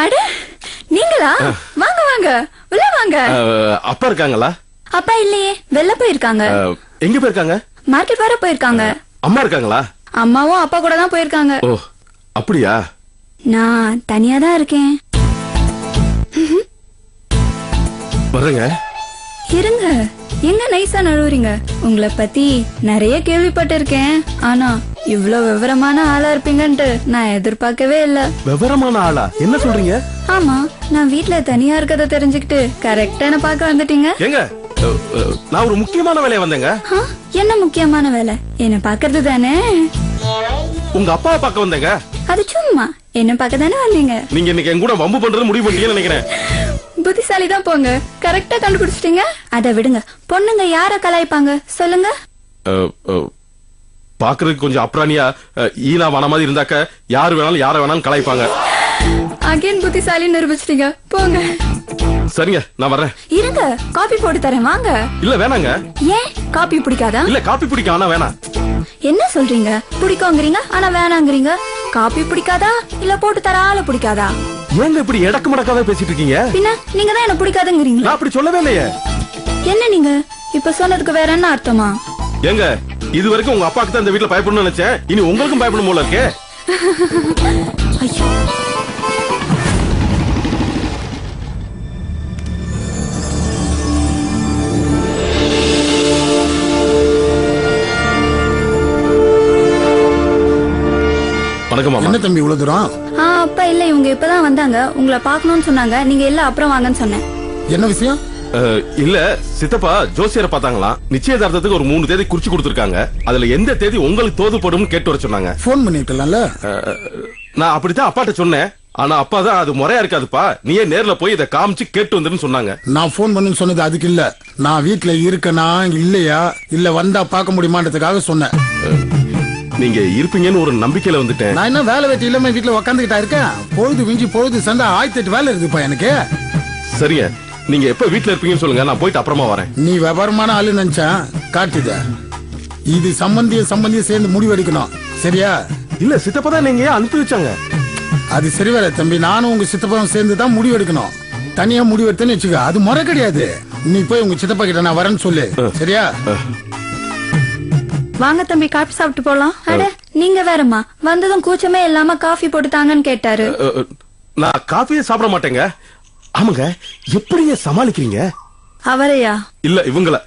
அட நீங்களா? வாங்க வாங்க உள்ள வாங்க. அப்பா இருக்காங்களா? அப்பா இல்லையே, வெளில போயிருக்காங்க. எங்க போயிருக்காங்க? மார்க்கெட் வர போயிருக்காங்க. அம்மா இருக்காங்களா? அம்மாவும் அப்பா கூட தான் போயிருக்காங்க. ஓ அப்படியா? நான் தனியா தான் இருக்கேன். வரங்க. இருங்க, எங்க நைஸா நழுவுறீங்க? உங்களை பத்தி நிறைய கேள்விப்பட்டு இருக்கேன். ஆனா இவ்வளவு விவரமான ஆளா இருப்பீங்கன்ட்டு நான் எதிர்பார்க்கவே இல்ல. விவரமான ஆளா? என்ன சொல்றீங்க? ஆமா, நான் வீட்ல தனியா இருக்கத தெரிஞ்சுக்கிட்டு கரெக்டா என்ன பார்க்க வந்துட்டீங்க. ஏங்க, நான் ஒரு முக்கியமான வேலையா வந்தேங்க. என்ன முக்கியமான வேலை? என்ன பாக்குறது தானே? உங்க அப்பாவை பார்க்க வந்தேங்க. அது சும்மா என்ன பார்க்க தானே வந்தீங்க. நீங்க இன்னைக்கு என் கூட வம்பு பண்றது முடிவு பண்ணிட்டீங்கன்னு நினைக்கிறேன். புத்திசாலி தான் போங்க, கரெக்டா கண்டுபிடிச்சிட்டீங்க. அத விடுங்க, பொண்ணுங்க யார கலாய்ப்பாங்க சொல்லுங்க. பாக்குறதுக்கு கொஞ்சம் அப்ராணியா ஈனா வன மாதிரி இருந்தாக்க யாரு வேணாலும் யார வேணாலும் கலாய்ப்பாங்க. அகைன் புத்திசாலி நிரூபிச்சிட்டீங்க, போங்க. சரிங்க, நான் வர்றேன். இருங்க, காபி போட்டு தரேன், வாங்க. இல்ல வேணாங்க. ஏன், காபி பிடிக்காதா? இல்ல காபி பிடிக்கும், ஆனா வேணாம். என்ன சொல்றீங்க? பிடிக்கும்ங்கறீங்க ஆனா வேணாங்கறீங்க. காபி பிடிக்காதா இல்ல போட்டு தரால பிடிக்காதா? ஏங்க இப்படி எடக்கு மடக்காவே பேசிட்டு இருக்கீங்க? பின்ன நீங்க தான் என்ன பிடிக்காதுங்கறீங்க. நான் அப்படி சொல்லவே இல்லையே. என்ன நீங்க இப்ப சொன்னதுக்கு வேற என்ன அர்த்தமா? ஏங்க, இது வரைக்கும் உங்க அப்பாக்கு தான் இந்த வீட்ல பயப்படணும்னு நினைச்சேன். இனி உங்களுக்கும் பயப்படும் போல இருக்கே. ஐயோ, என்ன தம்பி இவ்வளவு தூரம்? அப்பா இல்ல, இவங்க இப்பதான் வந்தாங்க. உங்களை பாக்கணும்னு சொன்னாங்க. நீங்க இல்ல அப்புறம் வாங்கன்னு சொன்னேன். என்ன விஷயம்? இல்ல சித்தப்பா ஜோசியரை பார்த்தாங்களாம். நிச்சயதார்த்தத்துக்கு ஒரு 3 தேதி குறிச்சு கொடுத்திருக்காங்க. அதுல எந்த தேதி உங்களுக்கு தோதுபடும் கேட்டு வர சொன்னாங்க. போன் பண்ணிருக்கலாம்ல? நான் அப்படித்தான் அப்பாட்ட சொன்னேன். ஆனா அப்பா தான் அது முறையா இருக்காதுப்பா, நீயே நேர்ல போய் இதை காமிச்சு கேட்டு வந்துன்னு சொன்னாங்க. நான் போன் பண்ணு சொன்னது அதுக்கு இல்ல. நான் வீட்டுல இருக்கனா இல்லையா, இல்ல வந்தா பார்க்க முடியுமான்றதுக்காக சொன்னேன். நீங்க இருப்பீங்கன்னு ஒரு நம்பிக்கையில வந்துட்டேன். நான் என்ன வேலை வெட்டி இல்லாம வீட்டுல உக்காந்துக்கிட்டா இருக்கேன்? பொழுது விஞ்சி பொழுது சண்டா 1008 வேலை இருக்குப்பா எனக்கு. சரிங்க, நீங்க எப்ப வீட்டுல இருப்பீங்கன்னு சொல்லுங்க, நான் போயிட்டு அப்புறமா வரேன். நீ விவரமான ஆளு நினைச்சேன், காட்டுத. இது சம்பந்திய சேர்ந்து முடிவெடுக்கணும், சரியா? இல்ல சித்தப்பா தான் நீங்க அனுப்பி வச்சாங்க. அது சரி வேற தம்பி, நானும் உங்க சித்தப்பாவும் சேர்ந்து தான் முடிவெடுக்கணும். தனியா முடிவெடுத்தேன்னு வச்சுக்க, அது முறை கிடையாது. நீ போய் உங்க சித்தப்பா கிட்ட நான் வரேன்னு சொல்லு, சரியா? வாங்க தம்பி, காபி சாப்பிட்டு போலாம். அட நீங்க வேறம்மா, வந்ததும் கூச்சமே இல்லாம காஃபி போட்டு தாங்கன்னு கேட்டாரு. நான் காஃபியே சாப்பிட மாட்டேங்க. ஆமாங்க, எப்படிங்க சமாளிக்கிறீங்க? அவரையா? இல்ல இவங்கள.